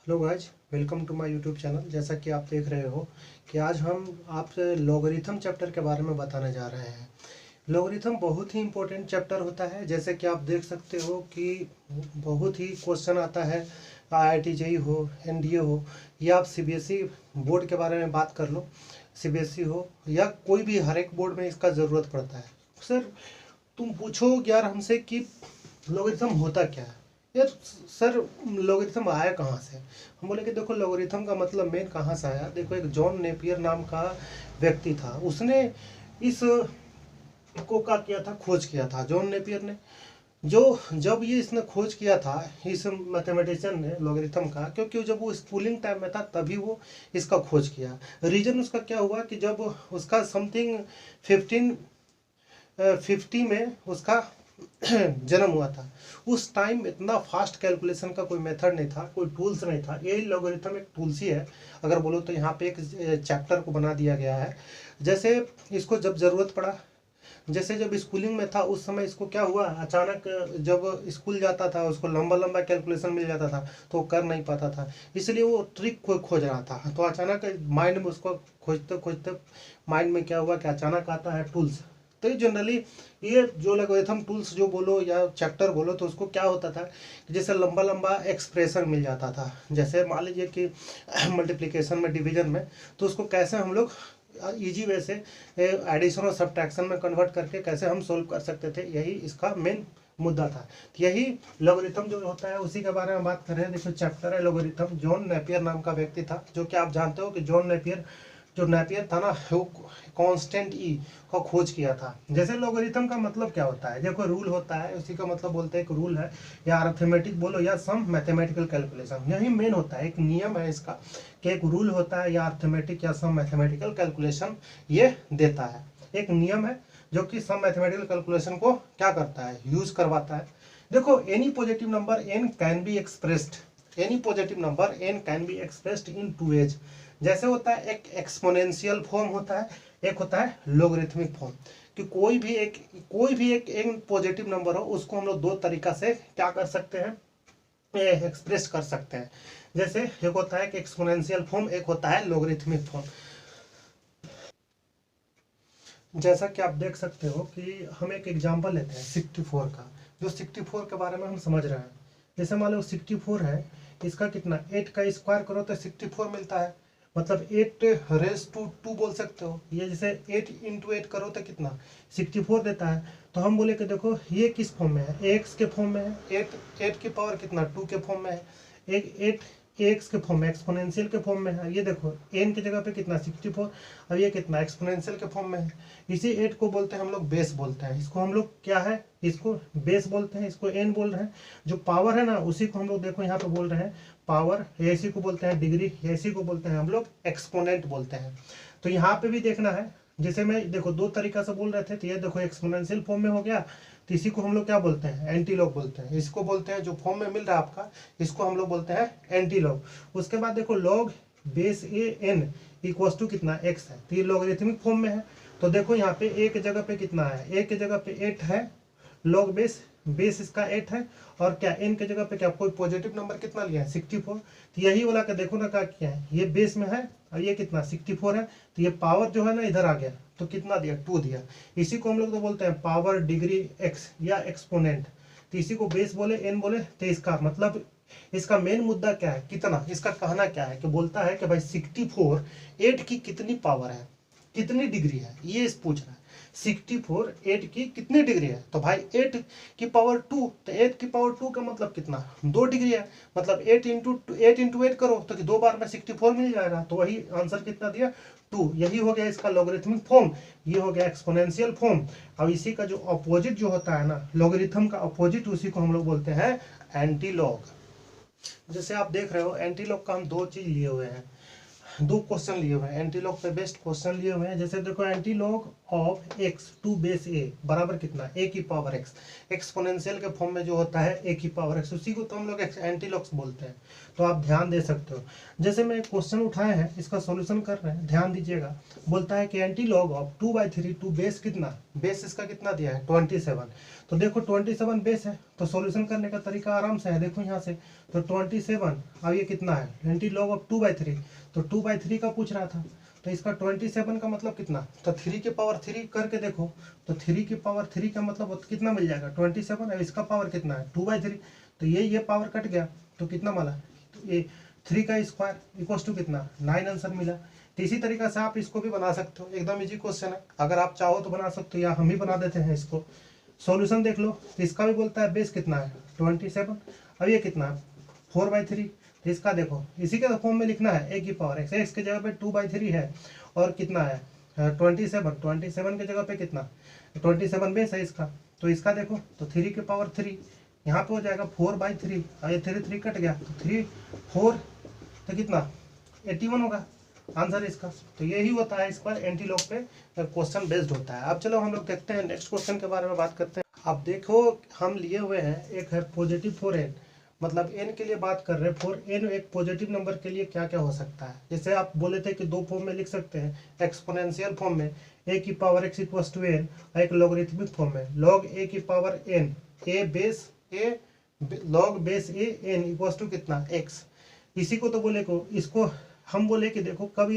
Hello guys, welcome to my YouTube channel. जैसा कि आप देख रहे हो कि आज हम आपसे लॉगरिथम चैप्टर के बारे में बताने जा रहे हैं। लॉगरिथम बहुत ही इम्पोर्टेंट चैप्टर होता है। जैसे कि आप देख सकते हो कि बहुत ही क्वेश्चन आता है, IIT जेईई हो, NDA हो, या आप CBSE बोर्ड के बारे में बात कर लो, CBSE हो या कोई भी, हर एक बोर्ड में इसका ज़रूरत पड़ता है। सर तुम पूछो यार हमसे कि लॉगरिथम होता क्या है। यार सर, लॉगरिथम आया कहाँ से? हम बोले कि देखो, लॉगरिथम का मतलब मेन कहाँ से आया। देखो, एक जॉन नेपियर नाम का व्यक्ति था, उसने इस को का किया था, खोज किया था जॉन नेपियर ने। जो जब ये इसने खोज किया था, इस मैथमेटिशियन ने, लॉगरिथम का, क्योंकि जब वो स्कूलिंग टाइम में था तभी वो इसका खोज किया। रीजन उसका क्या हुआ कि जब उसका समथिंग 1550 में उसका जन्म हुआ था। उस टाइम इतना फास्ट कैलकुलेशन का कोई मेथड नहीं था, कोई टूल्स नहीं था। यही लॉगरिथम एक टूल्स ही है, अगर बोलो तो। यहाँ पे एक चैप्टर को बना दिया गया है। जैसे इसको जब ज़रूरत पड़ा, जैसे जब स्कूलिंग में था उस समय इसको क्या हुआ, अचानक जब स्कूल जाता था उसको लंबा लंबा कैलकुलेशन मिल जाता था तो वो कर नहीं पाता था, इसलिए वो ट्रिक को खोज रहा था। तो अचानक माइंड में उसको खोजते खोजते माइंड में क्या हुआ कि अचानक आता है टूल्स। तो जनरली ये जो लॉगरिथम टूल्स जो बोलो या चैप्टर बोलो, तो उसको क्या होता था कि जैसे लंबा लंबा एक्सप्रेशन मिल जाता था। जैसे मान लीजिए कि मल्टीप्लिकेशन में, डिवीजन में, तो उसको कैसे हम लोग इजी वे से एडिशन और सब्ट्रैक्शन में कन्वर्ट करके कैसे हम सोल्व कर सकते थे, यही इसका मेन मुद्दा था। तो यही लॉगरिथम जो होता है उसी के बारे में बात कर रहे हैं। देखो, चैप्टर है लॉगरिथम। जॉन नेपियर नाम का व्यक्ति था, जो कि आप जानते हो कि जॉन नेपियर जो नेपियर था ना, वो कांस्टेंट ई का खोज किया था। जैसे लॉगरिथम का मतलब क्या होता है, देखो रूल होता है, उसी का मतलब बोलते हैं एक रूल है, या अर्थमेटिक बोलो या सम मैथमेटिकल कैलकुलेशन, यही मेन होता है। एक नियम है इसका कि एक रूल होता है, या अर्थमेटिक या सम मैथमेटिकल कैलकुलेशन ये देता है। एक नियम है जो कि सम मैथमेटिकल कैलकुलेशन को क्या करता है, यूज करवाता है। देखो, any positive number n can be expressed, any positive number n can be expressed in two ways. जैसे होता है एक एक्सपोनेंशियल फॉर्म होता है, एक होता है लोगरिथमिक फॉर्म। कि कोई भी एक पॉजिटिव नंबर हो, उसको हम लोग दो तरीका से क्या कर सकते हैं, एक्सप्रेस कर सकते हैं। जैसे एक होता है कि एक्सपोनेंशियल फॉर्म, एक होता है लोगरिथमिक फॉर्म। जैसा कि आप देख सकते हो कि हम एक एग्जांपल लेते हैं 64 का, जो 64 के बारे में हम समझ रहे हैं। जैसे मान लो 64 है, इसका कितना 8 का स्क्वायर करो तो 64 मिलता है, मतलब 8 रेस टू 2 बोल सकते हो। ये जैसे 8 इंटू 8 करो तो कितना 64 देता है। तो हम बोले कि देखो ये किस फॉर्म में है, एक्स के फॉर्म में है। 8 की पावर कितना 2 के फॉर्म में है। एक 8 एक्स के फॉर्म में, एक्सपोनेंशियल के फॉर्म में है। ये देखो एन की जगह पे कितना 64, अब ये कितना एक्सपोनेंशियल के फॉर्म में है। इसी 8 को बोलते हैं हम लोग बेस बोलते हैं। इसको हम लोग क्या है, इसको बेस बोलते हैं, इसको एन बोल रहे हैं। जो पावर है ना, उसी को हम लोग देखो यहाँ पे बोल रहे हैं पावर। इसी को बोलते हैं डिग्री, इसी को बोलते हैं हम लोग एक्सपोनेंट बोलते हैं। तो यहाँ पे भी देखना है, जैसे मैं देखो दो तरीका से बोल रहे थे, तो ये देखो एक्सपोनेंशियल फॉर्म में हो गया, तो इसी को हम लोग क्या बोलते हैं, एंटी लॉग बोलते हैं। इसको बोलते हैं, जो फॉर्म में मिल रहा है आपका, इसको हम लोग बोलते हैं एंटी लॉग। उसके बाद देखो log base a n equals to कितना एक्स है, तो ये लॉगरिथमिक फॉर्म में है। तो देखो यहाँ पे एक जगह पे कितना है, एक की जगह पे 8 है, लॉग बेस, बेस इसका 8 है, और क्या एन की जगह पे क्या कोई पॉजिटिव नंबर कितना लिया है 64। तो यही वाला का देखो ना क्या किया है, ये बेस में है और ये कितना 64 है, तो ये पावर जो है ना इधर आ गया, तो कितना दिया 2 दिया। इसी को हम लोग तो बोलते हैं पावर डिग्री एक्स या एक्सपोनेंट। तो इसी को बेस बोले, एन बोले। तो इसका मतलब, इसका मेन मुद्दा क्या है, कितना, इसका कहना क्या है कि बोलता है कि भाई 64 8 की कितनी पावर है, कितनी डिग्री है, ये पूछ रहा है। 64 8 की कितनी डिग्री है, तो भाई 8 की पावर 2, तो 8 की पावर 2 का मतलब कितना 2 डिग्री है। मतलब 8 इंटू 8 करो तो कि 2 बार में 64 मिल जाएगा। तो वही आंसर कितना दिया 2। यही हो गया इसका लॉगरिथमिक फॉर्म, ये हो गया एक्सपोनेंशियल फॉर्म। अब इसी का जो अपोजिट जो होता है ना, लॉगरिथम का अपोजिट, उसी को हम लोग बोलते हैं एंटी लॉग। जैसे आप देख रहे हो एंटी लॉग का हम दो चीज लिए हुए हैं, दो क्वेश्चन लिए हुए हैं, एंटी लॉग पे बेस्ड क्वेश्चन लिए हुए हैं। जैसे देखो anti log of X to base A बराबर कितना, ए की पावर एक्स। एक्सपोनेंशियल के फॉर्म में जो होता है ए की पावर एक्स, उसी को तो हम लोग एंटीलॉग्स बोलते हैं। तो आप ध्यान दे सकते हो। जैसे मैं एक क्वेश्चन उठाया है, इसका सॉल्यूशन कर रहे हैं, ध्यान दीजिएगा। बोलता है कि एंटीलॉग ऑफ 2/3 टू बेस कितना, बेस इसका कितना दिया है 27। तो देखो 27 बेस है, तो सॉल्यूशन करने का तरीका आराम से है। देखो यहाँ से तो 27, अब ये कितना है एंटीलॉग ऑफ 2/3, तो 2/3 का पूछ रहा था। तो इसका 27 का मतलब कितना, तो 3 की पावर 3 करके देखो, तो 3 की पावर 3 का मतलब कितना मिल जाएगा 27। अब इसका पावर कितना है 2/3, तो ये पावर कट गया तो कितना मिला, तो ये 3 का स्क्वायर इक्वल्स टू कितना 9 आंसर मिला। तो इसी तरीके से आप इसको भी बना सकते हो, एकदम इजी क्वेश्चन है, अगर आप चाहो तो बना सकते हो, या हम ही बना देते हैं इसको। सॉल्यूशन देख लो, तो इसका भी बोलता है बेस कितना है 27, अब ये कितना है 4/3। तो इसका देखो इसी के फॉर्म में लिखना है, ए की पावर एक्स, एक्स की जगह पे 2/3 है, और कितना है 27 की जगह पे कितना 27 बेस है इसका। तो इसका देखो तो 3 की पावर 3 यहाँ पे हो जाएगा 4/3, और ये 3 कट गया तो 3 4, तो कितना 81 होगा आंसर इसका। तो यही होता है, इस पर एंटीलॉग पे क्वेश्चन बेस्ड होता है। अब चलो हम लोग देखते हैं नेक्स्ट क्वेश्चन के बारे में बात करते हैं। अब देखो हम लिए हुए हैं, एक है पॉजिटिव फॉर एन, मतलब एन के लिए बात कर रहे हैं। फॉर एन एक पॉजिटिव नंबर के लिए क्या क्या हो सकता है, जैसे आप बोले थे कि दो फॉर्म में लिख सकते हैं, एक्सपोनेंशियल फॉर्म में ए की power x equals to n, और एक लॉगरिथमिक फॉर्म में लॉग ए की power n, a base a log base a n equals to कितना एक्स। इसी को तो बोले को, इसको हम बोले कि देखो कब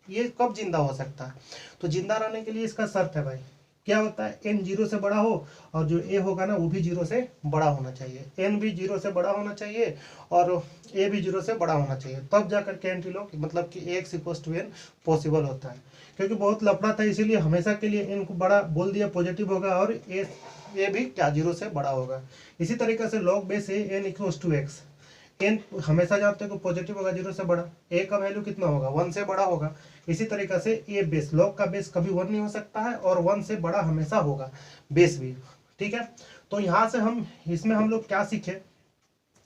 ये कब जिंदा हो सकता है, तो जिंदा रहने के लिए इसका शर्त है भाई, क्या होता है एन 0 से बड़ा हो, और जो ए होगा ना वो भी 0 से बड़ा होना चाहिए, एन भी 0 से बड़ा होना चाहिए और ए भी 0 से बड़ा होना चाहिए, तब जाकर के एंटीलॉग मतलब कि x equals to n possible होता है। क्योंकि बहुत लफड़ा था, इसीलिए हमेशा के लिए एन को बड़ा बोल दिया पॉजिटिव होगा, और ए भी क्या 0 से बड़ा होगा। इसी तरीके से log base a n equals to x, n हमेशा जानते हो कि पॉजिटिव होगा 0 से बड़ा, ए का वैल्यू कितना होगा 1 से बड़ा होगा। इसी तरीके से ए बेस, लॉग का बेस कभी 1 नहीं हो सकता है, और 1 से बड़ा हमेशा होगा बेस भी, ठीक है। तो यहाँ से हम इसमें हम लोग क्या सीखे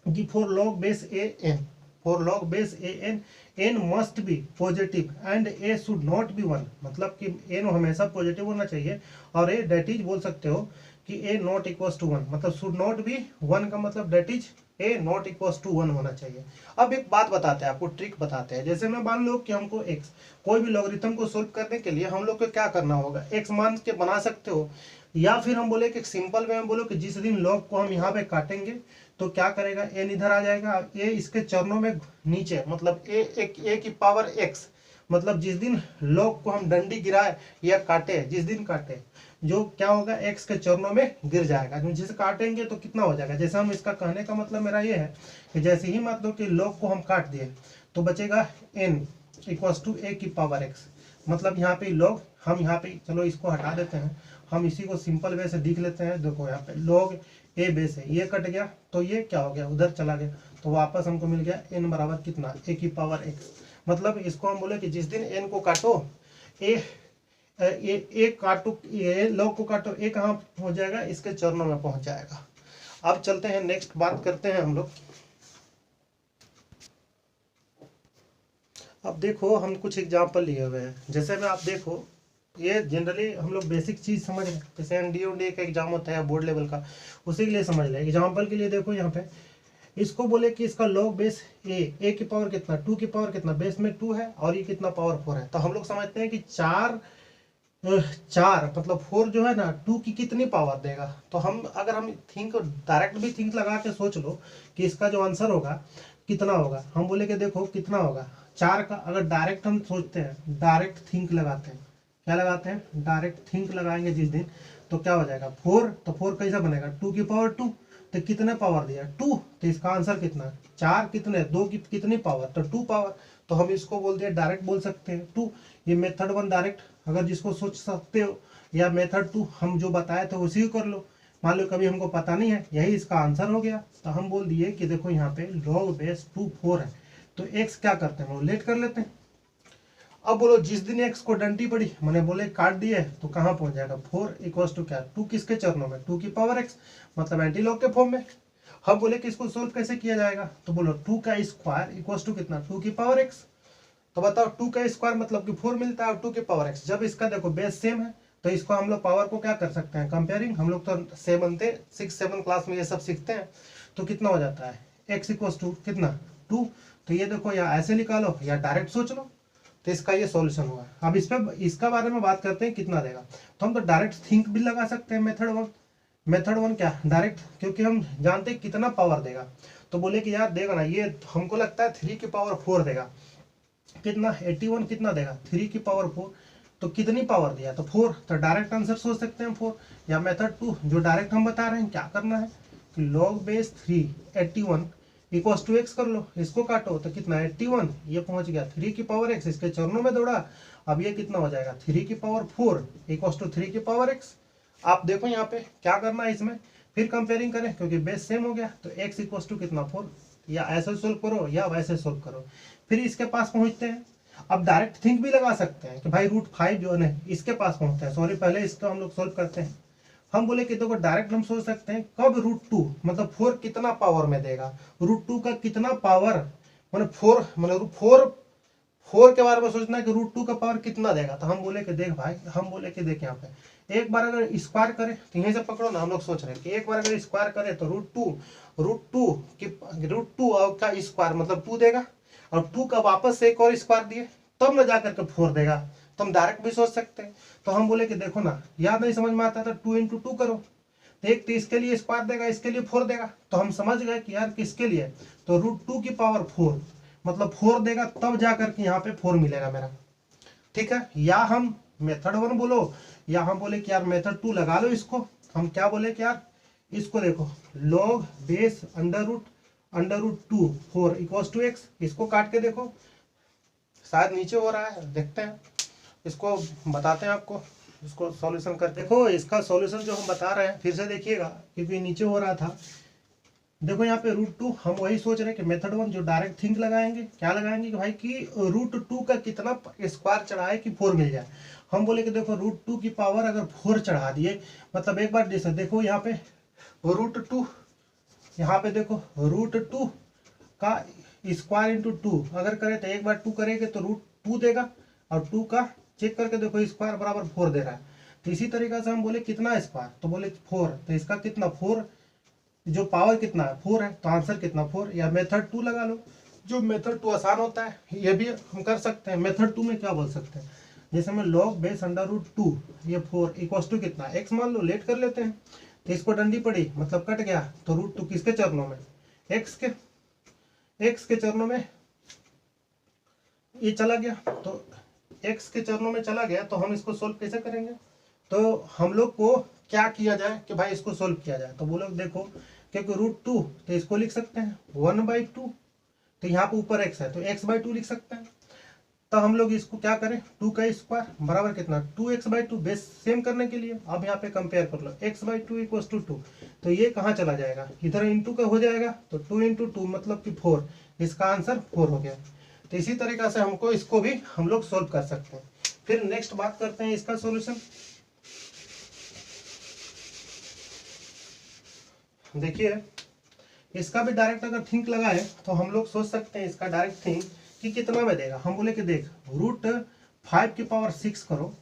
कि for log base a n, for log base a n, n must be positive and a should not be 1, मतलब कि एन हमेशा पॉजिटिव होना चाहिए, और ए डेट इज बोल सकते हो कि ए नॉट इक्वल्स टू 1, मतलब शुड नॉट बी 1 का मतलब that is a not equals to 1 होना चाहिए। अब एक बात बताते हैं आपको, ट्रिक बताते हैं। जैसे मैं मान लो कि हमको एक्स, कोई भी लॉगरिथम को सोल्व करने के लिए हम लोग को क्या करना होगा, एक्स मान के बना सकते हो, या फिर हम बोले कि सिंपल वे में बोलो कि जिस दिन लॉग को हम यहाँ पे काटेंगे तो क्या करेगा, एन इधर आ जाएगा, ए इसके चरणों में नीचे, मतलब ए की पावर एक्स, मतलब जिस दिन लॉग को हम डंडी गिराए या काटे, जिस दिन काटे, जो क्या होगा एक्स के चरणों में गिर जाएगा। जिसे काटेंगे तो कितना हो जाएगा, जैसे हम इसका कहने का मतलब मेरा ये है कि जैसे ही मतलब कि लॉग को हम काट दिए तो बचेगा एन इक्वल्स टू ए की पावर एक्स, मतलब यहाँ पे लॉग, हम यहाँ पे चलो इसको हटा देते हैं, हम इसी को सिंपल वे से लिख लेते हैं। देखो यहाँ पे लॉग ए बेस है, ये कट गया तो ये क्या हो गया उधर चला गया, तो वापस हमको मिल गया एन बराबर कितना ए की पावर एक्स। मतलब इसको हम बोले कि जिस दिन एन को काटो, ए काटो, ये लॉग को काटो, ए कहाँ हो जाएगा, इसके चरणों में पहुंच जाएगा। अब चलते हैं नेक्स्ट बात करते हैं हम लोग। अब देखो हम कुछ एग्जांपल लिए हुए हैं, जैसे में आप देखो ये जनरली हम लोग बेसिक चीज समझ रहे हैं, जैसे एनडीए का एग्जाम होता है बोर्ड लेवल का, उसी के लिए समझ लें। एग्जाम्पल के लिए देखो यहाँ पे इसको बोले कि इसका लॉग बेस ए की पावर कितना 2 की पावर कितना, बेस में 2 है और ये कितना पावर 4 है, तो हम लोग समझते हैं कि चार मतलब 4 जो है ना 2 की कितनी पावर देगा। तो हम अगर हम थिंक डायरेक्ट भी थिंक लगा के सोच लो कि इसका जो आंसर होगा कितना होगा, हम बोले कि देखो कितना होगा 4 का, अगर डायरेक्ट हम सोचते हैं, डायरेक्ट थिंक लगाते हैं, क्या लगाते हैं डायरेक्ट थिंक लगाएंगे जिस दिन, तो क्या हो जाएगा 4, तो 4 कैसा बनेगा 2 की पावर 2, तो कितने पावर दिया 2, तो इसका आंसर कितना 4 कितने 2 की कितनी पावर, तो 2 पावर, तो हम इसको बोल दिया डायरेक्ट बोल सकते हैं 2। ये मेथड 1 डायरेक्ट अगर जिसको सोच सकते हो, या मेथड 2 हम जो बताए थे उसी को कर लो। मान लो कभी हमको पता नहीं है, यही इसका आंसर हो गया, तो हम बोल दिए कि देखो यहाँ पे लॉग बेस 2 4 है, तो एक्स क्या करते हैं वो लेट कर लेते हैं। अब बोलो जिस दिन एक्स को डंडी पड़ी, मैंने बोले काट दिए, तो कहाँ पहुंच जाएगा 4 इक्वल्स टू क्या 2 किसके चरणों में 2 की पावर एक्स, मतलब एंटीलॉग के फॉर्म में। हम बोले कि इसको सोल्व कैसे किया जाएगा, तो बोलो 2 का स्क्वायर इक्वल्स टू कितना 2 की पावर एक्स, तो बताओ 2 का स्क्वायर मतलब कि 4 मिलता है और 2 की पावर एक्स, जब इसका देखो बेस सेम है तो इसको हम लोग पावर को क्या कर सकते हैं, कंपेयरिंग। हम लोग तो 6-7 क्लास में ये सब सीखते हैं। तो कितना हो जाता है, x इक्वल टू कितना 2। तो ये देखो या ऐसे निकालो या डायरेक्ट सोच लो, तो इसका ये सॉल्यूशन हुआ। अब इस पे इसका बारे में बात करते हैं कितना देगा। तो हम तो डायरेक्ट थिंक भी लगा सकते हैं मेथड 1 क्या डायरेक्ट, क्योंकि हम जानते हैं कितना पावर देगा। तो बोले कि यार देगा ना, ये हमको लगता है 3 की पावर 4 देगा। कितना 81 कितना देगा 3 की पावर 4, तो कितनी पावर दिया तो 4। तो डायरेक्ट आंसर सोच सकते हैं 4। या मेथड 2 जो डायरेक्ट हम बता रहे हैं, क्या करना है कि log base 3 81 equals to x कर लो, इसको काटो तो कितना 81, ये पहुंच गया 3 की पावर x, इसके चरणों में दौड़ा। अब ये कितना हो जाएगा 3 की पावर 4 इक्वल्स टू 3 की पावर x। आप देखो यहाँ पे क्या करना है इसमें, फिर कंपेयरिंग करें क्योंकि बेस सेम हो गया। तो x इक्वल्स टू कितना 4, या ऐसे सोल्व करो या वैसे सोल्व करो। फिर इसके पास पहुंचते हैं। अब डायरेक्ट थिंक भी लगा सकते हैं कि भाई √5 जो है इसके पास पहुंचते हैं। सॉरी, पहले इसका हम लोग सोल्व करते हैं। हम बोले कि देखो डायरेक्ट हम सोच सकते हैं कब √2 मतलब 4 कितना पावर में देगा, √2 का कितना पावर, मतलब 4 मतलब 4 के बारे में सोचना है कि √2 का पावर कितना देगा। तो हम बोले कि देख भाई, हम बोले कि देख यहाँ पे एक बार अगर स्क्वायर करे तो यहीं से पकड़ो ना, हम लोग सोच रहे हैं कि एक बार अगर स्क्वायर करे तो √2 का स्क्वायर मतलब 2 देगा, और 2 का वापस से एक और स्क्वायर दिए तब न जाकर के 4 देगा। तो हम डायरेक्ट भी सोच सकते हैं। तो हम बोले कि देखो ना, याद नहीं समझ में आता था 2 × 2 करो, तो एक तो इसके लिए स्क्वायर देगा, इसके लिए 4 देगा। तो हम समझ गए कि यार किसके लिए, तो √2 की पावर 4 मतलब 4 देगा तब जाकर के यहाँ पे 4 मिलेगा मेरा। ठीक है, या हम मेथड 1 बोलो या हम बोले कि यार मेथड 2 लगा लो। इसको हम क्या बोले कि यार इसको देखो log base √2 4 equals to x, इसको काट के देखो शायद नीचे हो रहा है, देखते हैं इसको बताते हैं आपको। इसको सॉल्यूशन कर देखो, इसका सॉल्यूशन जो हम बता रहे हैं फिर से देखिएगा क्योंकि नीचे हो रहा था। देखो यहाँ पे √2 हम वही सोच रहे हैं कि मेथड 1 जो डायरेक्ट थिंक लगाएंगे, क्या लगाएंगे कि भाई कि √2 का कितना स्क्वायर चढ़ाए कि 4 मिल जाए। हम बोले कि देखो √2 की पावर अगर 4 चढ़ा दिए, मतलब एक बार देखो यहाँ पे √2, यहाँ पे देखो √2 का स्क्वायर इंटू 2 अगर करें तो एक बार 2 करेंगे तो √2 देगा, और 2 का चेक करके देखो स्क्वायर बराबर 4 दे रहा है। तो इसी तरीके से हम बोले कितना स्क्वायर, तो बोले 4, तो इसका कितना 4, जो पावर कितना है 4 है, तो आंसर कितना 4। या मेथड 2 लगा लो, जो मेथड 2 आसान होता है ये भी हम कर सकते हैं। मेथड 2 में क्या बोल सकते हैं, जैसे हमें log बेस √2 ये 4 इक्वल्स टू कितना x मान लो, लेट कर लेते हैं। तो इसको डंडी पड़ी मतलब कट गया, तो √2 किसके चरणों में, x के चरणों में ये चला गया। तो x के चरणों में चला गया, तो हम इसको सोल्व कैसे करेंगे। तो हम लोग को क्या किया जाए कि भाई इसको सोल्व किया जाए। तो वो लोग देखो क्योंकि √2 तो इसको लिख सकते हैं 1/2, तो यहाँ पे ऊपर x है तो x/2 लिख सकते हैं। तो हम लोग इसको क्या करें, 2 का स्क्वायर बराबर कितना 2x/2, बेस सेम करने के लिए अब यहाँ पे कंपेयर कर लो x/2 इक्वल्स टू 2। तो ये कहाँ चला जाएगा, इधर इंटू का हो जाएगा, तो 2 × 2 मतलब कि 4, इसका आंसर 4 हो गया। तो इसी तरीका से हमको इसको भी हम लोग सोल्व कर सकते हैं। फिर नेक्स्ट बात करते हैं इसका सॉल्यूशन। देखिए इसका भी डायरेक्ट अगर थिंक लगाए तो हम लोग सोच सकते हैं इसका डायरेक्ट थिंक कि कितना में देगा। हम बोले कि देख √5 की पावर 6 करो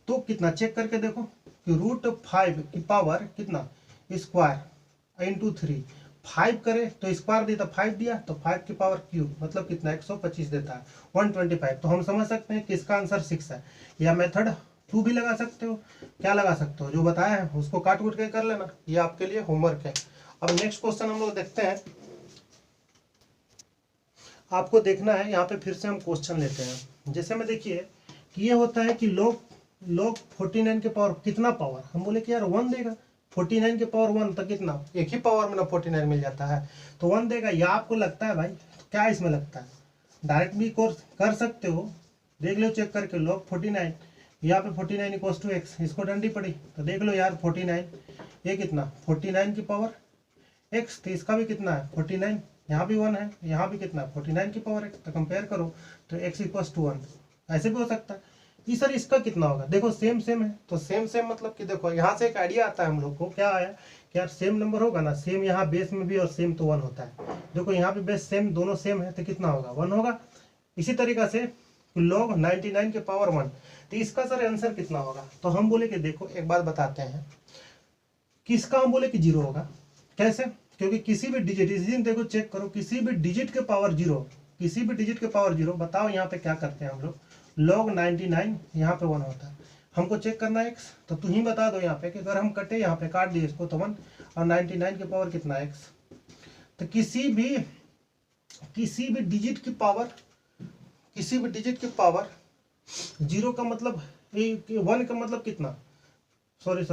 तो कितना, चेक करके देखो कि √5 की पावर कितना स्क्वायर इंटू 3, 5 करे तो स्क्वायर दिया तो 5 दिया, तो 5 की पावर क्यूब मतलब कितना 125 देता है 125। तो हम समझ सकते हैं कि इसका आंसर 6 है। या मेथड 2 भी लगा सकते हो, क्या लगा सकते हो जो बताया है उसको काट कूट के कर लेना, ये आपके लिए होमवर्क है। अब नेक्स्ट क्वेश्चन हम लोग देखते हैं। आपको देखना है यहाँ पे फिर से हम क्वेश्चन लेते हैं। जैसे में देखिए कि ये होता है कि log 49 के पावर कितना पावर, हम बोले कि यार 1 देगा, 49 के पावर 1 तो कितना एक ही पावर में ना 49 मिल जाता है, तो 1 देगा। या आपको लगता है भाई तो क्या इसमें लगता है, डायरेक्ट भी कोर्स कर सकते हो, देख लो चेक करके log 49, यहाँ पे 49 इक्वल्स टू x, इसको डंडी पड़ी तो देख लो यार 49 ये कितना 49 की पावर x, तो इसका भी कितना है 49, यहाँ भी 1 है, यहाँ भी कितना 49 की पावर x, तो कंपेयर करो तो x इक्वल्स टू 1। ऐसे भी हो सकता है कि सर इसका कितना होगा, देखो सेम सेम है, तो सेम सेम मतलब कि देखो यहाँ से एक आइडिया आता है हम लोग को, क्या आया कि यार सेम नंबर होगा ना, सेम यहाँ बेस में भी और सेम तो 1 होता है। देखो यहाँ पे बेस सेम दोनों सेम है तो कितना होगा 1 होगा। इसी तरीका से log 99 के पावर 1, तो इसका सर आंसर कितना होगा? तो हम बोले कि देखो एक बात बताते हैं, किसका हम बोले कि 0 होगा। कैसे? क्योंकि किसी भी डिजिट, इस दिन देखो चेक करो, किसी भी डिजिट के पावर 0, किसी भी डिजिट के पावर 0, बताओ यहाँ पे क्या करते हैं हम लोग, log 99 यहाँ पे 1 होता है। हमको चेक करना है x, तो तुम ही बता दो यहाँ पे कि अगर हम कटे, यहाँ पे काट दिए इसको तो 1, और 99 के पावर कितना है x। तो किसी भी डिजिट की पावर, किसी भी डिजिट की पावर 0 का मतलब 1 का मतलब कितना, सॉरी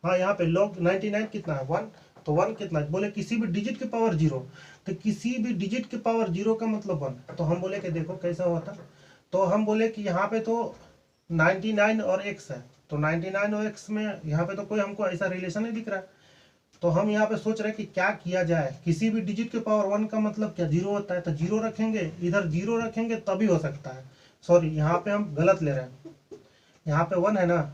हाँ यहाँ पे log 99 कितना है 1, तो 1 कितना है, बोले किसी भी डिजिट के पावर 0, तो किसी भी डिजिट के पावर 0 का मतलब 1। तो हम बोले कि देखो कैसा हुआ था, तो हम बोले कि यहाँ पे तो 99 और x है, तो 99 और x में यहाँ पे तो कोई हमको ऐसा रिलेशन नहीं दिख रहा है। तो हम यहाँ पे सोच रहे हैं कि क्या किया जाए, किसी भी डिजिट के पावर 1 का मतलब क्या 0 होता है, तो 0 रखेंगे, इधर 0 रखेंगे तभी हो सकता है। सॉरी यहाँ पे हम गलत ले रहे हैं, यहाँ पे 1 है ना,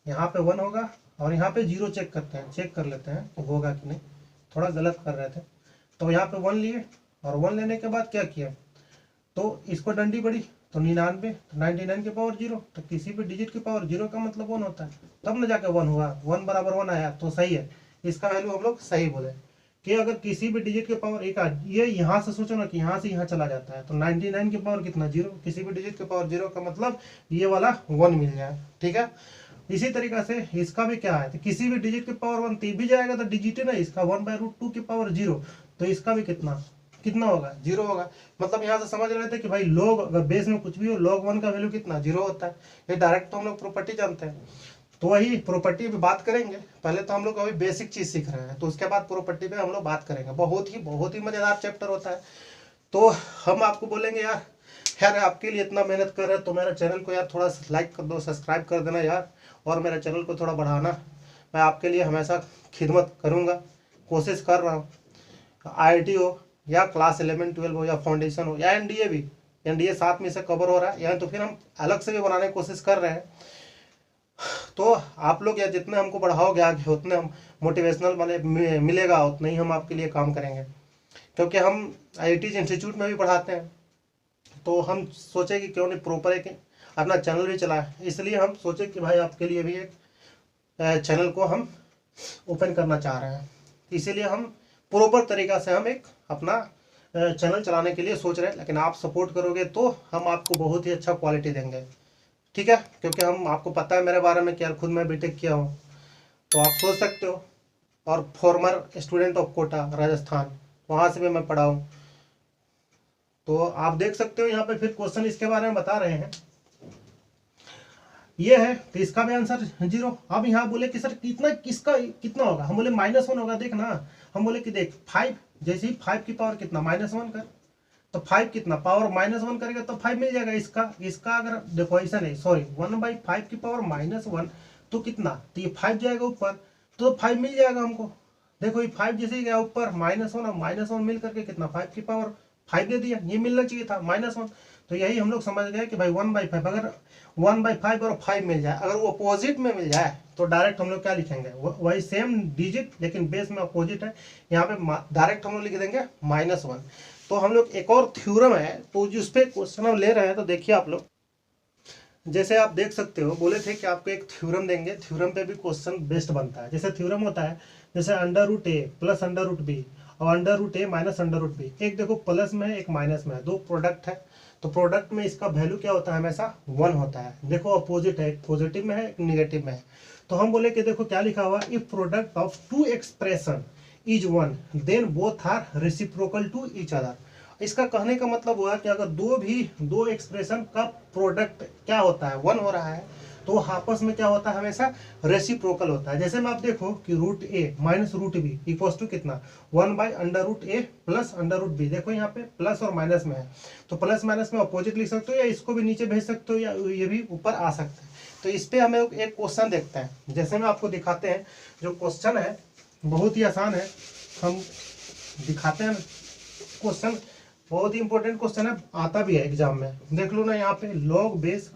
यहाँ पे 1 होगा और यहाँ पे 0 चेक करते हैं, चेक कर लेते हैं कि होगा कि नहीं, थोड़ा गलत कर रहे थे। तो यहाँ पे 1 लिए और 1 लेने के बाद क्या किया, तो इसको डंडी बढ़ी, तो 99, तो 99 के पावर 0, तो किसी भी डिजिट के पावर 0 का मतलब 1 होता है, तब न जाके 1 हुआ, 1 बराबर 1 आया, तो सही है, इसका वैल्यू हम लोग सही बोले कि अगर किसी भी डिजिट के पावर 1 ये यहाँ से सोचो ना कि यहाँ से यहाँ चला जाता है, तो 99 के पावर कितना 0, किसी भी डिजिट के पावर 0 का मतलब ये वाला 1 मिल जाए। ठीक है, इसी तरीका से इसका भी क्या है, तो किसी भी डिजिट के पावर 1 भी जाएगा तो डिजिट है ना इसका 1/√2 के पावर 0, तो इसका भी कितना होगा 0 होगा। मतलब यहाँ से समझ रहे थे कि भाई log, अगर बेस में कुछ भी हो log 1 का वैल्यू कितना 0 होता है। ये डायरेक्ट तो हम लोग प्रॉपर्टी जानते हैं, तो वही प्रॉपर्टी पे बात करेंगे। पहले तो हम लोग अभी बेसिक चीज सीख रहे हैं, तो उसके बाद प्रॉपर्टी पे हम लोग बात करेंगे। बहुत ही मजेदार चैप्टर होता है। तो हम आपको बोलेंगे यार आपके लिए इतना मेहनत कर रहे हैं, तो मेरा चैनल को यार थोड़ा लाइक कर दो, सब्सक्राइब कर देना यार, और मेरा चैनल को थोड़ा बढ़ाना। मैं आपके लिए हमेशा खिदमत करूँगा, कोशिश कर रहा हूँ। IIT हो या क्लास 11 12 हो या फाउंडेशन हो या NDA भी, NDA साथ में से कवर हो रहा है, या तो फिर हम अलग से भी बनाने की कोशिश कर रहे हैं। तो आप लोग या जितने हमको बढ़ाओगे आगे, उतने हम मोटिवेशनल वाले मिलेगा, उतने ही हम आपके लिए काम करेंगे। क्योंकि हम IIT इंस्टीट्यूट में भी पढ़ाते हैं, तो हम सोचे कि क्यों नहीं प्रॉपर एक अपना चैनल भी चलाए, इसलिए हम सोचे कि भाई आपके लिए भी एक चैनल को हम ओपन करना चाह रहे हैं। इसीलिए हम प्रॉपर तरीका से हम एक अपना चैनल चलाने के लिए सोच रहे हैं। लेकिन आप सपोर्ट करोगे तो हम आपको बहुत ही अच्छा क्वालिटी देंगे। ठीक है, क्योंकि हम आपको पता है मेरे बारे में कि यार खुद मैं बीटेक किया हूँ, तो आप सोच सकते हो। और former student of Kota Rajasthan, वहाँ से भी मैं पढ़ा हूँ, तो आप देख सकते हो यहाँ पे फिर क्वेश्चन इसके बारे में बता रहे हैं। ये है, तो इसका भी आंसर 0। अब यहाँ बोले कि सर कितना होगा, हम बोले -1 होगा। देख ना, हम बोले कि देख 5, जैसे ही 5 की पावर कितना -1 कर, तो 5 कितना पावर -1 करेगा तो 5 मिल जाएगा। इसका अगर देखो ऐसा नहीं, सॉरी 1/5 की पावर -1 तो कितना, तो ये 5 जाएगा ऊपर, तो 5 मिल जाएगा हमको। देखो ये 5 जैसे ही गया ऊपर, -1 और -1 मिल करके कितना 5 की पावर 5 दे दिया, ये मिलना चाहिए था -1। तो यही हम लोग समझ गए कि भाई 1/5, अगर 1/5 और 5 मिल जाए, अगर वो अपोजिट में मिल जाए तो डायरेक्ट हम लोग क्या लिखेंगे, वही सेम डिजिट लेकिन बेस में अपोजिट है, यहाँ पे डायरेक्ट हम लोग लिख देंगे -1। तो हम लोग एक और थ्योरम है, तो जिस पे क्वेश्चन हम ले रहे हैं, तो देखिए आप लोग, जैसे आप देख सकते हो, बोले थे कि आपको एक थ्योरम देंगे, थ्योरम पे भी क्वेश्चन बेस्ट बनता है। जैसे थ्योरम होता है, जैसे √a प्लस √b और √a माइनस √b, एक देखो प्लस में है एक माइनस में है, दो प्रोडक्ट है, तो प्रोडक्ट में इसका वैल्यू क्या होता है, हमेशा 1 होता है। देखो अपोजिट है, एक पॉजिटिव में है एक निगेटिव में है। तो हम बोले कि देखो क्या लिखा हुआ, if product of 2 expression is 1 then both are reciprocal to each other. इसका कहने का मतलब हुआ कि अगर दो एक्सप्रेशन का प्रोडक्ट क्या होता है 1 हो रहा है, तो आपस में क्या होता है, हमेशा रेसिप्रोकल होता है। जैसे में आप देखो कि √a minus √b equals to कितना 1/√a प्लस √b। देखो यहाँ पे प्लस और माइनस में है, तो प्लस माइनस में अपोजिट लिख सकते हो, या इसको भी नीचे भेज सकते हो, या ये भी ऊपर आ सकता है। तो इस पे हमें एक क्वेश्चन देखते हैं, जैसे में आपको दिखाते हैं। जो क्वेश्चन है बहुत ही आसान है, हम दिखाते हैं। क्वेश्चन बहुत ही इंपॉर्टेंट क्वेश्चन है, आता भी है एग्जाम में। देख लो ना, यहाँ पे log बेस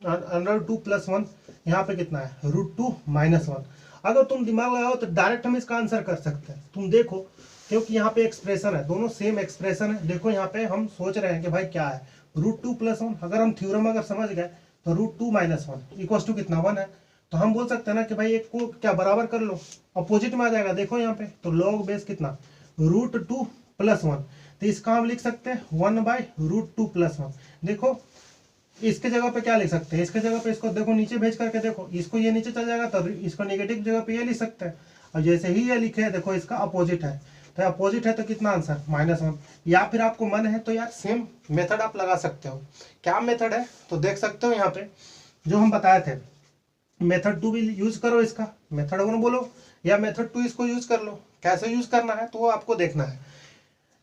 √2 प्लस 1, यहाँ पे कितना है √2 - 1। अगर तुम दिमाग लगाओ तो डायरेक्ट हम इसका आंसर कर सकते हैं। तुम देखो क्योंकि यहाँ पे एक्सप्रेशन है, दोनों सेम एक्सप्रेशन है। देखो यहाँ पे हम सोच रहे हैं कि भाई क्या है, √2 + 1। अगर हम थ्योरम अगर समझ गए तो √2 - 1 इक्वल्स टू कितना 1 है। तो हम बोल सकते हैं ना कि भाई एक को क्या बराबर कर लो, अपोजिट में आ जाएगा। देखो यहाँ पे तो log बेस कितना √2 + 1, तो इसका हम लिख सकते हैं 1/√2 + 1। देखो इसके जगह पे क्या लिख सकते हैं, इसके जगह पे इसको देखो नीचे भेज करके देखो, इसको ये नीचे चल जाएगा तो इसको नेगेटिव जगह पे ये लिख सकते हैं। और जैसे ही ये लिखे देखो इसका अपोजिट है, तो अपोजिट है तो कितना आंसर -1। या फिर आपको मन है तो यार सेम मेथड आप लगा सकते हो। क्या मेथड है तो देख सकते हो यहाँ पे जो हम बताए थे, मेथड 2 भी यूज करो, इसका मेथड 1 बोलो या मेथड 2 इसको यूज कर लो। कैसे यूज करना है तो वो आपको देखना है।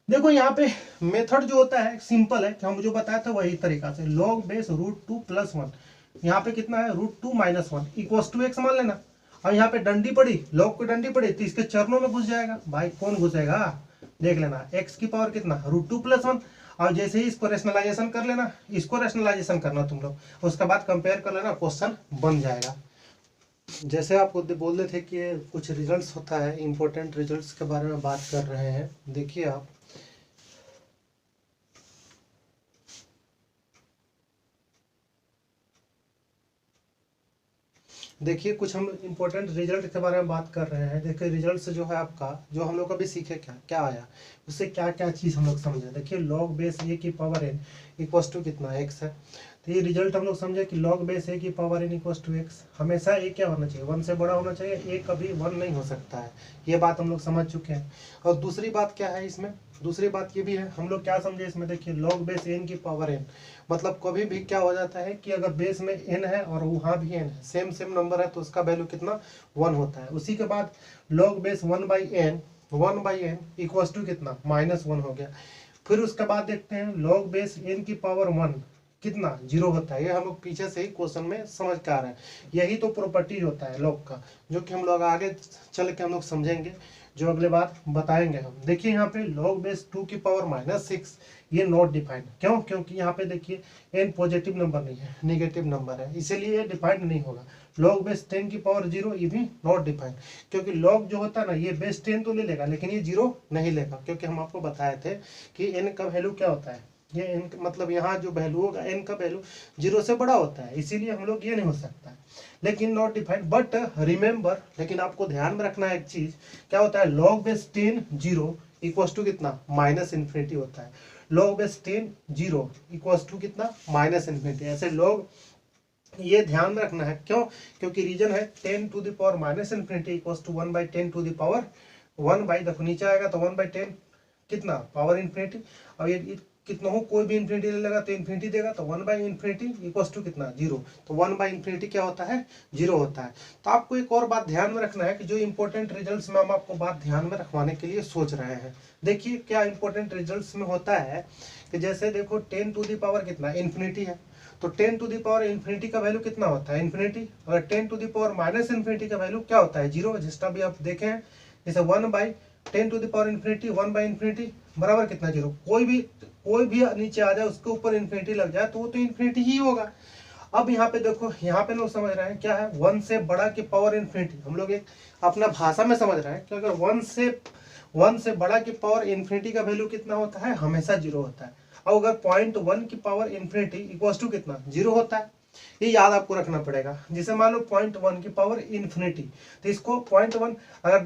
देखो यहाँ पे मेथड जो होता है सिंपल है कि हम जो बताया था वही तरीका से, log बेस √2 + 1। यहाँ पे कितना है √2 - 1 इक्वल्स टू x मान लेना। और यहाँ पे डंडी पड़ी, log की डंडी पड़ी तो इसके चरणों में घुस जाएगा। भाई कौन घुसेगा देख लेना, x की पावर कितना √2 + 1। और जैसे ही इसको रेशनलाइजेशन कर लेना, इसको रेशनलाइजेशन करना तुम लोग, उसके बाद कंपेयर कर लेना, क्वेश्चन बन जाएगा। जैसे आपको बोल रहे थे कि कुछ रिजल्ट्स होता है, इंपॉर्टेंट रिजल्ट्स के बारे में बात कर रहे हैं। देखिए आप देखिए कुछ हम इंपॉर्टेंट रिजल्ट के बारे में बात कर रहे हैं। देखिए रिजल्ट जो है आपका, जो हम लोग अभी सीखे क्या क्या आया, उससे क्या क्या चीज़ हम लोग समझे। देखिए log बेस a की पावर n इक्वल्स टू कितना x है। तो ये रिजल्ट हम लोग समझे कि log बेस a की power n equals to x। हमेशा a क्या होना चाहिए, 1 से बड़ा होना चाहिए, a कभी 1 नहीं हो सकता है। ये बात हम लोग समझ चुके हैं। और दूसरी बात क्या है इसमें, दूसरी बात ये भी है, हम लोग क्या समझे इसमें, देखिए log बेस n की पावर n, मतलब कभी भी क्या हो जाता है कि अगर बेस में n है और वहाँ भी n है, सेम सेम नंबर है, तो उसका वैल्यू कितना 1 होता है। उसी के बाद log base 1/n equals to कितना -1 हो गया। फिर उसके बाद देखते हैं log बेस n की पावर 1 कितना 0 होता है। ये हम लोग पीछे से ही क्वेश्चन में समझ के आ रहे हैं। यही तो प्रॉपर्टी होता है log का, जो कि हम लोग आगे चल के हम लोग समझेंगे, जो अगले बार बताएंगे हम। देखिए यहाँ पे log बेस 2 की पावर -6 ये नॉट डिफाइंड। क्यों? क्योंकि यहाँ पे देखिए n पॉजिटिव नंबर नहीं है, नेगेटिव नंबर है, इसीलिए ये डिफाइंड नहीं होगा। log बेस 10 की पावर 0 ये भी नॉट डिफाइंड, क्योंकि log जो होता है ना ये बेस 10 तो ले लेगा लेकिन ये 0 नहीं लेगा, क्योंकि हम आपको बताए थे कि n का वैल्यू क्या होता है, ये n मतलब यहाँ जो वैल्यू होगा n का वैल्यू 0 से बड़ा होता है, इसीलिए हम लोग ये नहीं हो सकता है। लेकिन नॉट डिफाइंड, बट रिमेंबर, लेकिन आपको ध्यान में रखना है एक चीज, क्या होता है log बेस 10 0 इक्वल्स टू कितना -∞ होता है। log बेस 10 0 इक्वल्स टू कितना -∞। ऐसे log ये ध्यान में रखना है। क्यों? क्योंकि रीजन है 10 to the power -∞ equals to 1/10 to the power 1 देखो नीचे आएगा तो 1/10 कितना पावर इन्फिनिटी। और ये कितना हो कोई भी इन्फिनिटी ले लेगा तो इन्फिनिटी देगा, तो 1/∞ इक्वल्स टू कितना 0। तो 1/∞ क्या होता है 0 होता है। तो आपको एक और बात ध्यान में रखना है कि जो इंपॉर्टेंट रिजल्ट्स में हम आपको बात ध्यान में रखवाने के लिए सोच रहे हैं। देखिए क्या इंपॉर्टेंट रिजल्ट्स में होता है कि जैसे देखो 10 टू द पावर कितना इन्फिनिटी है, तो 10 टू द पावर इन्फिनिटी का वैल्यू कितना होता है इन्फिनिटी। अगर 10 टू द पावर -∞ का वैल्यू क्या होता है 0। जिसका भी आप देखें जैसे 1/10 टू द पावर इन्फिनिटी 1/∞ बराबर कितना 0। कोई भी नीचे आ जाए उसके ऊपर इन्फिनिटी लग जाए तो वो तो इन्फिनिटी ही होगा। अब यहाँ पे देखो, यहाँ पे लोग समझ रहे हैं क्या है 1 से बड़ा की पावर इन्फिनिटी। हम लोग एक अपना भाषा में समझ रहे हैं कि अगर 1 से बड़ा की पावर इन्फिनिटी का वैल्यू कितना होता है हमेशा 0 होता है। और अगर 0.1 की पावर इन्फिनिटी इक्वल्स टू कितना 0 होता है। ये याद आपको रखना पड़ेगा। जैसे मान लो 0.1 की पावर इन्फिनिटी, तो इसको 0.1 अगर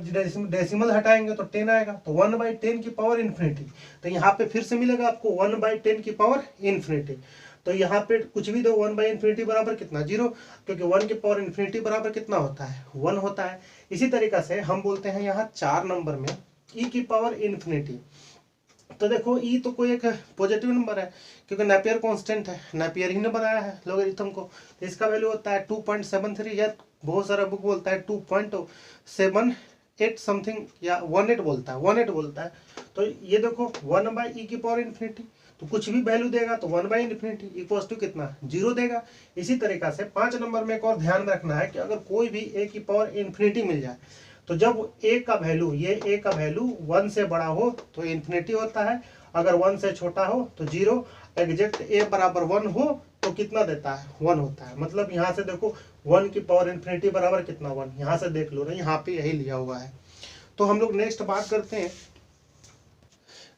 डेसिमल हटाएंगे तो 10 आएगा, तो 1/10 की पावर इन्फिनिटी। तो यहाँ पे फिर से मिलेगा आपको 1/10 की पावर इन्फिनिटी। तो यहाँ पे कुछ भी दो 1/∞ बराबर कितना 0, क्योंकि 1 की पावर इन्फिनिटी बराबर कितना होता है 1 होता है। इसी तरीका से हम बोलते हैं यहाँ 4 नंबर में e की पावर इन्फिनिटी। तो देखो ई तो कोई एक पॉजिटिव नंबर है, क्योंकि नेपियर कांस्टेंट है, नेपियर ही ने बनाया है लॉगरिथम को। तो इसका वैल्यू होता है 2.73 या बहुत सारा बुक बोलता है 2.78 समथिंग या 18 बोलता है 18 बोलता है। तो ये देखो 1/e की पावर इन्फिनिटी, तो कुछ भी वैल्यू देगा तो 1/∞ इक्वल्स टू कितना 0 देगा। इसी तरीका से 5 नंबर में एक और ध्यान रखना है कि अगर कोई भी a की पावर इन्फिनिटी मिल जाए, तो जब a का वैल्यू ये a का वैल्यू 1 से बड़ा हो तो इन्फिनिटी होता है, अगर 1 से छोटा हो तो 0। एग्जैक्ट a बराबर 1 हो तो कितना देता है 1 होता है। मतलब यहाँ से देखो 1 की पावर इन्फिनिटी बराबर कितना 1, यहाँ से देख लो ना, यहाँ पे यही लिया हुआ है। तो हम लोग नेक्स्ट बात करते हैं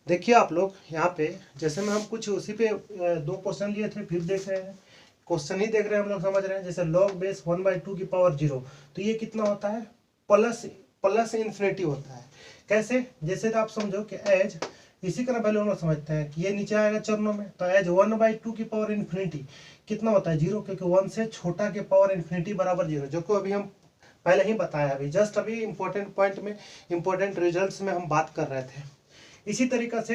देखिए आप लोग यहाँ पे जैसे में हम कुछ उसी पे दो क्वेश्चन लिए थे, फिर देख रहे हैं क्वेश्चन ही देख रहे हैं, हम लोग समझ रहे हैं। जैसे log बेस 1/2 की पावर 0, तो ये कितना होता है, प्लस प्लस इन्फिनिटी होता है। कैसे, जैसे तो आप समझो कि एज, इसी का वैल्यू हम लोग समझते हैं कि ये नीचे आएगा चरणों में, तो एज 1/2 की पावर इन्फिनिटी कितना होता है, 0, क्योंकि 1 से छोटा के पावर इन्फिनिटी बराबर 0, जो कि अभी हम पहले ही बताया, अभी जस्ट अभी इंपॉर्टेंट पॉइंट में, इंपॉर्टेंट रिजल्ट्स में हम बात कर रहे थे। इसी तरीका से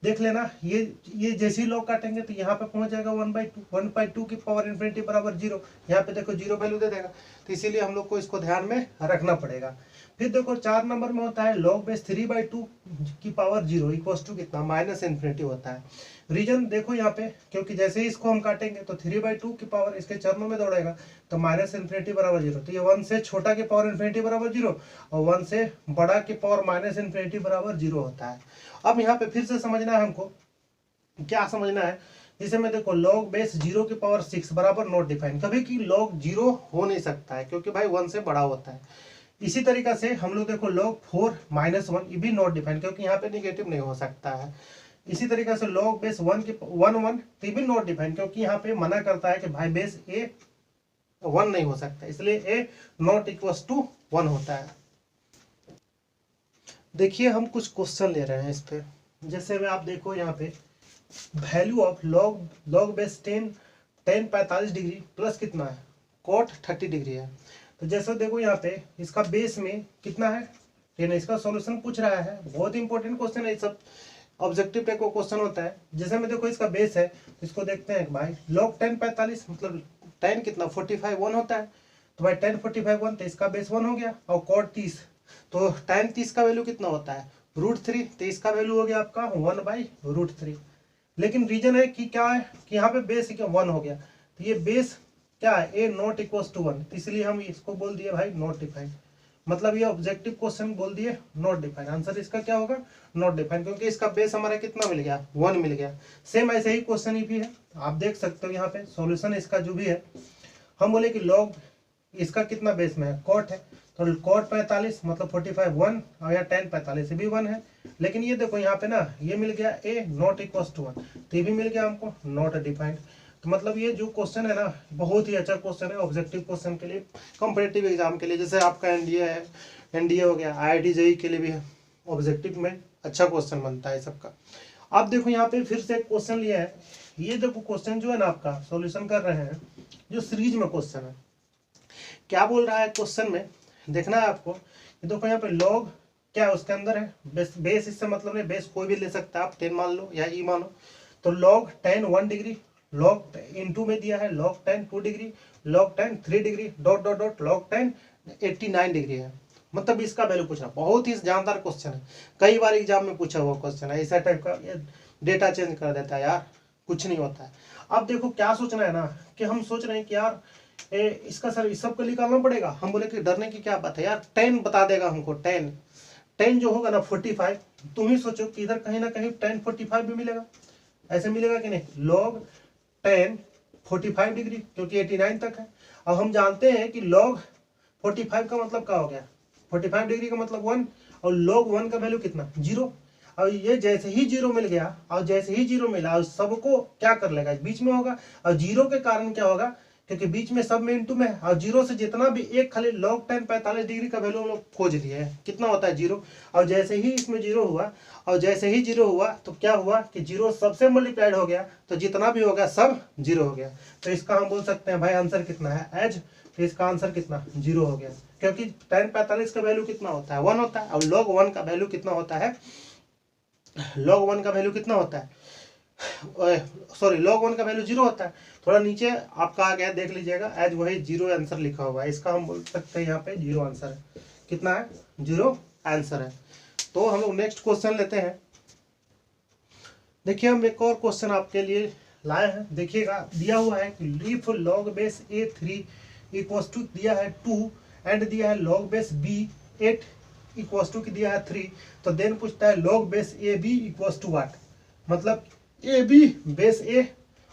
देख लेना, ये जैसे ही लॉग काटेंगे तो यहाँ पे पहुंच जाएगा 1/2 की पावर इन्फिनिटी बराबर 0। यहाँ पे देखो 0 वैल्यू दे देगा, तो इसीलिए हम लोग को इसको ध्यान में रखना पड़ेगा। फिर देखो 4 नंबर में होता है log बेस 3/2 की पावर 0 इक्वल्स टू कितना, माइनस इन्फिनिटी होता है। रीजन देखो यहाँ पे, क्योंकि जैसे ही इसको हम काटेंगे तो 3/2 की पावर इसके चरणों में दौड़ेगा, तो माइनस इन्फिनिटी बराबर 0, तो ये 1 से छोटा के पावर इन्फिनिटी बराबर 0 और 1 से बड़ा के पावर माइनस इन्फिनिटी बराबर 0 होता है। अब यहाँ पे फिर से समझना है हमको, क्या समझना है, जैसे मैं देखो log बेस 0 की पावर 6 बराबर नॉट डिफाइन, कभी कि log 0 हो नहीं सकता है, क्योंकि भाई 1 से बड़ा होता है। इसी तरीका से हम लोग देखो log 4 माइनस 1, ये भी नॉट डिफाइन, क्योंकि यहाँ पे निगेटिव नहीं हो सकता है। इसी तरीके से log बेस 1 की 1 तो ये भी नॉट डिफाइन, क्योंकि यहाँ पे मना करता है कि भाई बेस a 1 नहीं हो सकता, इसलिए a नॉट इक्वल्स टू 1 होता है। देखिए हम कुछ क्वेश्चन ले रहे हैं इस पे, जैसे में आप देखो यहाँ पे value of log base 10 45 degree plus कितना है, cot 30 डिग्री है। तो जैसे देखो यहाँ पे इसका बेस में कितना है 10, इसका सॉल्यूशन पूछ रहा है, बहुत इंपॉर्टेंट क्वेश्चन है, ये सब ऑब्जेक्टिव टाइप का क्वेश्चन होता है। जैसे में देखो इसका बेस है, तो इसको देखते हैं भाई log 10 45 मतलब 10 कितना 45 1 होता है, तो भाई 10 45 1, तो इसका बेस 1 हो गया, और cot 30, तो tan 30 का वैल्यू कितना होता है √3, तो इसका वैल्यू हो गया आपका 1/√3। लेकिन रीजन है कि क्या है कि यहाँ पे बेस क्या 1 हो गया, तो ये बेस क्या है a नॉट इक्वल्स टू 1, इसलिए हम इसको बोल दिए भाई नॉट डिफाइन, मतलब ये ऑब्जेक्टिव क्वेश्चन बोल दिए नॉट डिफाइन। आंसर इसका क्या होगा, नॉट डिफाइन, क्योंकि इसका बेस हमारा कितना मिल गया 1 मिल गया। सेम ऐसे ही क्वेश्चन भी है, आप देख सकते हो यहाँ पे सॉल्यूशन इसका जो भी है, हम बोले कि log इसका कितना बेस में है, cot है, तो cot 45 मतलब 45 1, और यहाँ tan 45 भी 1 है। लेकिन ये देखो यहाँ पे ना ये मिल गया a नॉट इक्वल्स टू 1, तो ये भी मिल गया हमको नॉट डिफाइंड। तो मतलब ये जो क्वेश्चन है ना बहुत ही अच्छा क्वेश्चन है ऑब्जेक्टिव क्वेश्चन के लिए, कॉम्पिटिटिव एग्जाम के लिए, जैसे आपका एनडीए है, एनडीए हो गया, आईआईटी जेईई के लिए भी ऑब्जेक्टिव में अच्छा क्वेश्चन बनता है सबका। आप देखो यहाँ पे फिर से क्वेश्चन लिया है, ये देखो क्वेश्चन जो है ना आपका सॉल्यूशन कर रहे हैं, जो सीरीज में क्वेश्चन है, क्या बोल रहा है क्वेश्चन में देखना है आपको। ये देखो यहाँ पे log क्या है उसके अंदर है बेस इससे मतलब नहीं, बेस कोई भी ले सकता है आप, 10 मान लो या e मानो, तो log 10 1 डिग्री, log इनटू में दिया है log 10 2 degree, log 10 3 degree, dot dot dot log 10 89 degree है। मतलब इसका वैल्यू पूछना, बहुत ही जानदार क्वेश्चन है, कई बार एग्जाम में पूछा हुआ क्वेश्चन है। ऐसा टाइप का डेटा चेंज कर देता है यार, कुछ नहीं होता है। अब देखो क्या सोचना है ना, कि हम सोच रहे हैं कि यार इसका सर इस सब को निकालना पड़ेगा, हम बोले कि डरने की क्या बात है यार, 10 बता देगा हमको, 10 जो होगा ना 45, तुम ही सोचो कि इधर कहीं ना कहीं 10 45 भी मिलेगा, ऐसे मिलेगा कि नहीं, log 10 45 डिग्री, क्योंकि 89 तक है। अब हम जानते हैं कि log 45 का मतलब क्या हो गया, 45 डिग्री का मतलब 1, और log 1 का वैल्यू कितना 0। और ये जैसे ही 0 मिल गया, और जैसे ही 0 मिला, और सबको क्या कर लेगा बीच में होगा, और 0 के कारण क्या होगा, क्योंकि बीच में सब में इंटू में, और 0 से जितना भी एक खाली log 10 45 डिग्री का वैल्यू हम लोग खोज लिए है, कितना होता है 0। और जैसे ही इसमें 0 हुआ, और जैसे ही 0 हुआ तो क्या हुआ कि 0 सबसे मल्टीप्लाइड हो गया, तो जितना भी होगा सब 0 हो गया। तो इसका हम बोल सकते हैं भाई आंसर कितना है एज, तो इसका आंसर कितना 0 हो गया, क्योंकि 10 45 का वैल्यू कितना होता है 1 होता है, और log 1 का वैल्यू कितना होता है, log 1 का वैल्यू कितना होता है, सॉरी log 1 का वैल्यू 0 होता है। थोड़ा नीचे आपका आ गया देख लीजिएगा, एज वही 0 आंसर लिखा हुआ है, इसका हम बोल सकते हैं यहाँ पे 0 आंसर है, कितना है 0 आंसर है। तो हम लोग नेक्स्ट क्वेश्चन लेते हैं। देखिए हम एक और क्वेश्चन आपके लिए लाए हैं, देखिएगा दिया हुआ है कि if log base a3 equals to दिया है 2 एंड दिया है log base b 8 equals to दिया है 3, तो देन पूछता है log base ab equals to what, मतलब ab बेस a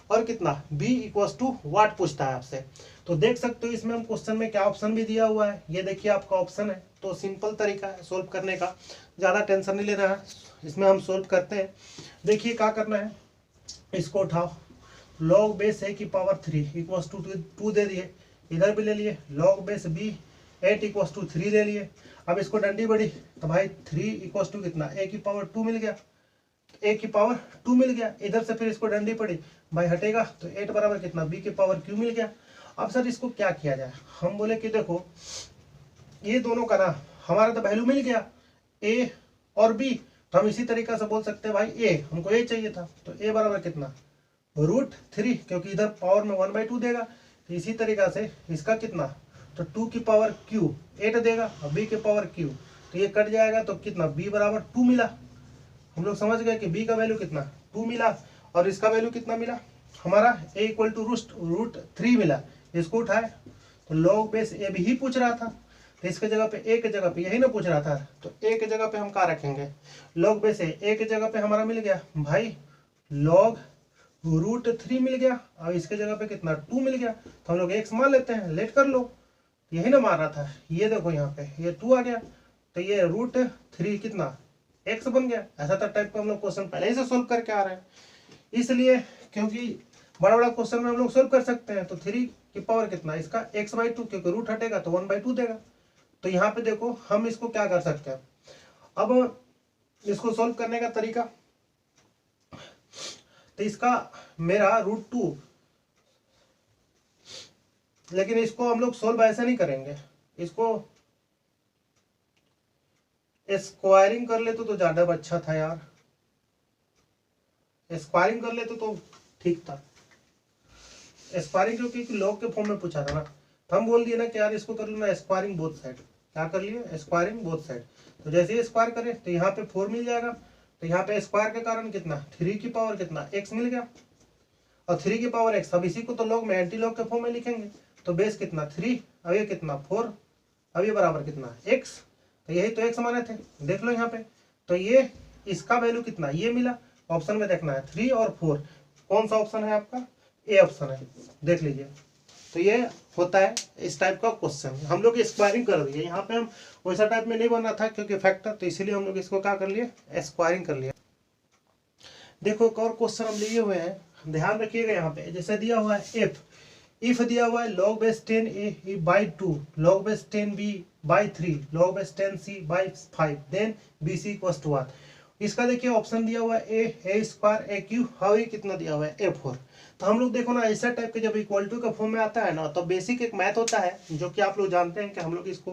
और कितना b इक्वल्स टू व्हाट पूछता है आपसे। तो तो देख सकते हो इसमें हम क्वेश्चन में क्या ऑप्शन भी दिया हुआ है, ये देखिए आपका ऑप्शन है। तो सिंपल तरीका है सोल्व करने का, ज़्यादा टेंशन नहीं लेना है, इसमें हम सोल्व करते हैं। देखिए क्या करना है, इसको उठाओ, लॉग बेस ए की पावर 3 इक्वल्स टू 2 दे दिए, इधर भी ले लिए, log base b 8 equals to 3 ले लिए। अब इसको डंडी बढ़ी तो भाई 3 इक्वल्स टू कितना, ए की पावर 2 मिल गया, ए की पावर 2 मिल गया। इधर से फिर इसको डंडी पड़ी भाई, हटेगा तो 8 बराबर कितना, बी की पावर क्यू मिल गया। अब सर इसको क्या किया जाए, हम बोले कि देखो ये दोनों का ना हमारा तो वैल्यू मिल गया ए और बी, तो हम इसी तरीके से बोल सकते हैं भाई ए, हमको ए चाहिए था, तो ए बराबर कितना √3, क्योंकि इधर पावर में 1/2 देगा। तो इसी तरीका से इसका कितना, तो 2 की पावर क्यू 8 देगा और बी की पावर क्यू, तो ये कट जाएगा तो कितना, बी बराबर 2 मिला। हम लोग समझ गए कि बी का वैल्यू कितना 2 मिला, और इसका वैल्यू कितना मिला हमारा ए इक्वल टू √3 मिला। इसको उठाए तो लॉग बेस ए भी ही पूछ रहा था, तो इसके जगह पे ए के जगह पे यही ना पूछ रहा था, तो ए के जगह पे हम क्या रखेंगे, लॉग बेस ए के जगह पे हमारा मिल गया भाई लॉग √3 मिल गया, और इसके जगह पे कितना 2 मिल गया, तो हम लोग x मान लेते हैं, लेट कर लो, यही ना मान रहा था। ये देखो यहाँ पे ये 2 आ गया, तो ये √3 कितना x बन गया। ऐसा था टाइप का हम लोग क्वेश्चन पहले ही से सोल्व करके आ रहे हैं, इसलिए क्योंकि बड़ा बड़ा क्वेश्चन में हम लोग सोल्व कर सकते हैं। तो 3 की पावर कितना, इसका x/2, क्योंकि रूट हटेगा तो 1/2 देगा। तो यहाँ पे देखो हम इसको क्या कर सकते हैं, अब इसको सोल्व करने का तरीका, तो इसका मेरा √2, लेकिन इसको हम लोग सोल्व ऐसे नहीं करेंगे, इसको स्क्वायरिंग कर लेते तो ज्यादा अच्छा था यार, स्क्वायरिंग कर लेते तो ठीक था। स्क्वायरिंग क्योंकि लॉग के फॉर्म में पूछा था ना, तो हम बोल दिए ना कि यार इसको कर लेना स्क्वायरिंग बोथ साइड, क्या कर लिए स्क्वायरिंग बोथ साइड। तो जैसे ही स्क्वायर करें तो यहाँ पे 4 मिल जाएगा, तो यहाँ पे स्क्वायर के कारण कितना 3 की पावर कितना x मिल गया, और 3 की पावर x, अब इसी को तो लॉग में एंटी लॉग के फॉर्म में लिखेंगे, तो बेस कितना 3, अब ये कितना 4, अब ये बराबर कितना x, तो यही तो x माने थे, देख लो यहाँ पे। तो ये इसका वैल्यू कितना ये मिला, ऑप्शन में देखना है 3 और 4, कौन सा ऑप्शन है आपका, ए ऑप्शन है, देख लीजिए। तो ये होता है इस टाइप का क्वेश्चन, हम लोग स्क्वायरिंग कर दिए, यहाँ पे हम वैसा टाइप में नहीं बना था क्योंकि फैक्टर, तो इसीलिए हम लोग इसको क्या कर लिए स्क्वायरिंग कर लिया। देखो एक और क्वेश्चन हम लिए हुए हैं, ध्यान रखिएगा यहाँ पे, जैसे दिया हुआ है इफ दिया हुआ है log base 10a/2 log base 10b/3 log base 10c/5 then bc equals to 1। इसका देखिए ऑप्शन दिया हुआ है a² aq, और ये कितना दिया हुआ है a4। तो हम लोग देखो ना ऐसा टाइप के जब इक्वल टू का फॉर्म में आता है ना, तो बेसिक एक मैथ होता है जो कि आप लोग जानते हैं कि हम लोग इसको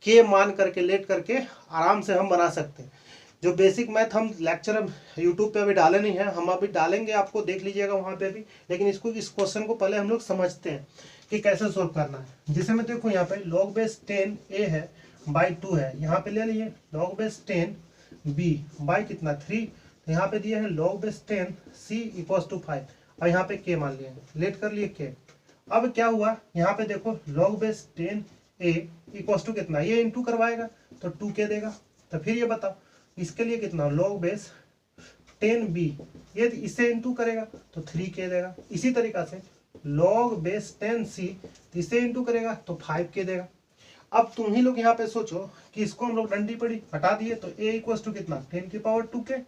के मान करके लेट करके आराम से हम बना सकते हैं। जो बेसिक मैथ हम लेक्चर यूट्यूब पे अभी डाले नहीं है, हम अभी डालेंगे, आपको देख लीजिएगा वहाँ पे भी, लेकिन इसको इस क्वेश्चन को पहले हम लोग समझते हैं कि कैसे सोल्व करना है। जिसे मैं देखो यहाँ पे log base 10a है बाई 2 है, यहाँ पे ले लिए log base 10b बाई कितना 3, तो यहाँ पे दिए है log base 10c equals to 5, और यहाँ पे k मान लिए, लेट कर लिए k। अब क्या हुआ यहाँ पे देखो log base 10a equals to कितना, ये इंटू करवाएगा तो 2k देगा। तो फिर ये बताओ इसके लिए कितना log base 10b, ये इससे इंटू करेगा तो 3k देगा। इसी तरीका से log base 10c इससे इंटू करेगा तो 5k देगा। अब तुम ही लोग यहाँ पे सोचो कि इसको हम लोग डंडी पड़ी हटा दिए तो a इक्वल्स टू कितना 10 की पावर 2k,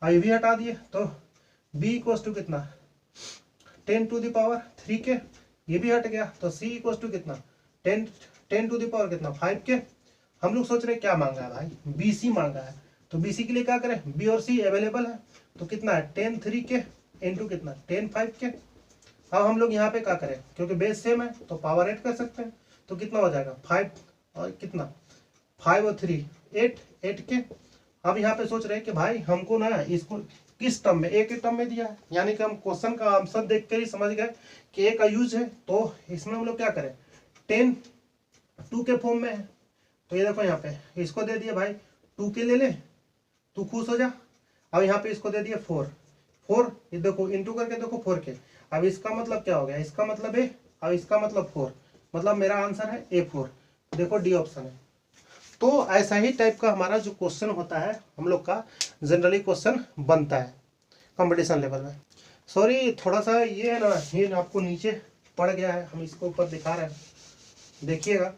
और ये भी हटा दिए तो b इक्वल्स टू कितना 10 टू द पावर 3k, ये भी हट गया तो c इक्वल्स टू कितना 10 टू द पावर कितना 5k। हम लोग सोच रहे क्या मांगा है भाई, bc मांगा है, तो BC के लिए क्या करें, B और C अवेलेबल है, तो कितना है 10 3k इंटू कितना 10 5k। अब हम लोग यहाँ पे क्या करें, क्योंकि बेस सेम है तो पावर 8 कर सकते हैं, तो कितना हो जाएगा 5 और कितना 5 और 3 8k। अब यहाँ पे सोच रहे हैं कि भाई हमको ना इसको किस टर्म में, ए के टर्म में दिया है, यानी कि हम क्वेश्चन का आंसर देख कर ही समझ गए कि ए का यूज है, तो इसमें हम लोग क्या करें 10 2 के फॉर्म में है। तो ये देखो यहाँ पे इसको दे दिया भाई 2k ले ले, तू खुश हो जा। अब यहाँ पे इसको दे दिया 4 ये देखो इंटू करके देखो 4k। अब इसका मतलब क्या हो गया, इसका मतलब a और इसका मतलब 4, मतलब मेरा आंसर है A4, देखो डी ऑप्शन है। तो ऐसा ही टाइप का हमारा जो क्वेश्चन होता है हम लोग का जनरली क्वेश्चन बनता है कंपटीशन लेवल में। सॉरी थोड़ा सा ये है ना, ये आपको नीचे पड़ गया है, हम इसको ऊपर दिखा रहे हैं, देखिएगा,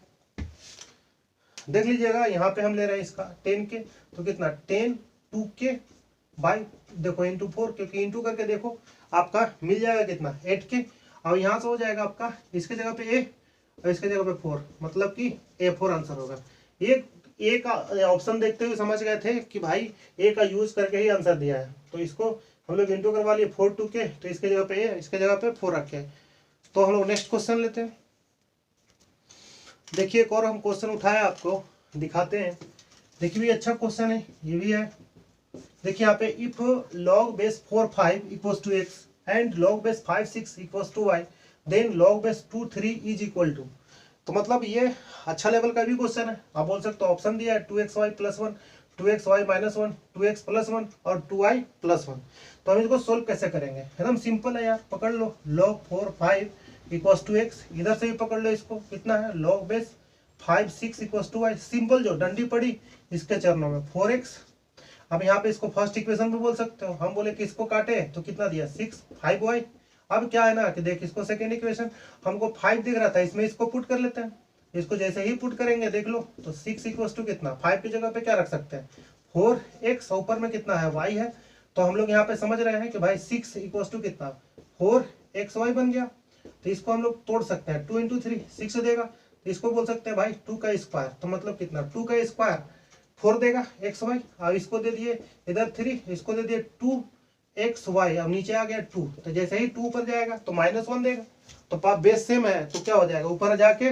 देख लीजिएगा। यहाँ पे हम ले रहे हैं इसका 10 के, तो कितना 10 2 के बाई देखो इंटू 4, क्योंकि इंटू करके देखो आपका मिल जाएगा कितना 8 के, और यहाँ से हो जाएगा आपका इसके जगह पे ए और इसके जगह पे 4, मतलब कि A4 आंसर होगा। ए का ऑप्शन देखते हुए समझ गए थे कि भाई ए का यूज करके ही आंसर दिया है, तो इसको हम लोग इंटू करवा लिए 4 2 के, तो इसके जगह पे ए, इसके जगह पे 4 रखे। तो हम लोग नेक्स्ट क्वेश्चन लेते हैं। देखिए एक और हम क्वेश्चन उठाए आपको दिखाते हैं। देखिए भी अच्छा क्वेश्चन है, ये भी है। देखिए यहाँ पे if log base 4 5 equals to x and log base 5 6 equals to y, then log base 2 3 is equal to. तो मतलब ये अच्छा लेवल का भी क्वेश्चन है। आप बोल सकते हो ऑप्शन दिया है 2xy + 1, 2xy - 1, 2x + 1 और 2y + 1। तो हम इसको सोल्व कैसे करेंगे, एकदम सिंपल है यार, पकड़ लो log 4 5 इक्वल्स टू x, इधर से भी पकड़ लो इसको, कितना है log base 5 6 equals to y, simple जो डंडी पड़ी इसके चरणों में 4x। अब यहाँ पे इसको फर्स्ट इक्वेशन भी बोल सकते हो, हम बोले कि इसको काटे तो कितना दिया 6 5y। अब क्या है ना कि देख इसको सेकेंड इक्वेशन हमको 5 दिख रहा था, इसमें इसको पुट कर लेते हैं। इसको जैसे ही पुट करेंगे देख लो तो 6 इक्वल्स टू कितना 5 की जगह पे क्या रख सकते हैं 4x, ऊपर में कितना है y है। तो हम लोग यहाँ पे समझ रहे हैं कि भाई 6 इक्वल्स टू कितना 4xy बन गया। तो इसको हम लोग तोड़ सकते हैं, 2 × 3 6 देगा, तो इसको बोल सकते हैं भाई 2 का स्क्वायर, तो मतलब कितना 2 का स्क्वायर 4 देगा xy, और इसको दे दिए इधर 3, इसको दे दिए 2xy, अब नीचे आ गया 2, तो जैसे ही 2 ऊपर जाएगा तो -1 देगा। तो पाप बेस सेम है तो क्या हो जाएगा, ऊपर जाके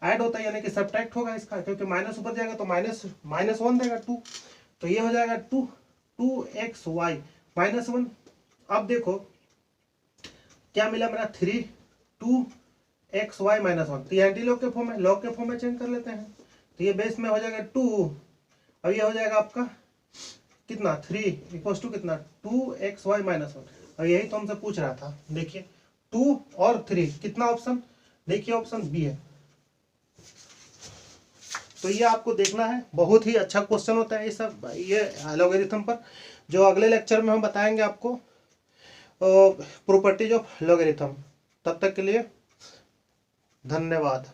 ऐड होता है यानी कि सब्ट्रैक्ट होगा इसका, क्योंकि माइनस ऊपर जाएगा तो -1 देगा 2, तो ये हो जाएगा 2xy -1। अब देखो क्या मिला मेरा 3 2xy -1, तो ये एंटी लॉग के फॉर्म में, लॉग के फॉर्म में चेंज कर लेते हैं, तो ये बेस में हो जाएगा 2, अब ये हो जाएगा आपका कितना 3 इक्वल्स टू कितना 2xy -1, और यही तो हमसे पूछ रहा था। देखिए 2 और 3 कितना ऑप्शन, देखिए ऑप्शन बी है। तो ये आपको देखना है, बहुत ही अच्छा क्वेश्चन होता है ये सब, ये लॉगरिथम पर, जो अगले लेक्चर में हम बताएंगे आपको प्रॉपर्टीज ऑफ लॉगरिथम। तब तक के लिए धन्यवाद।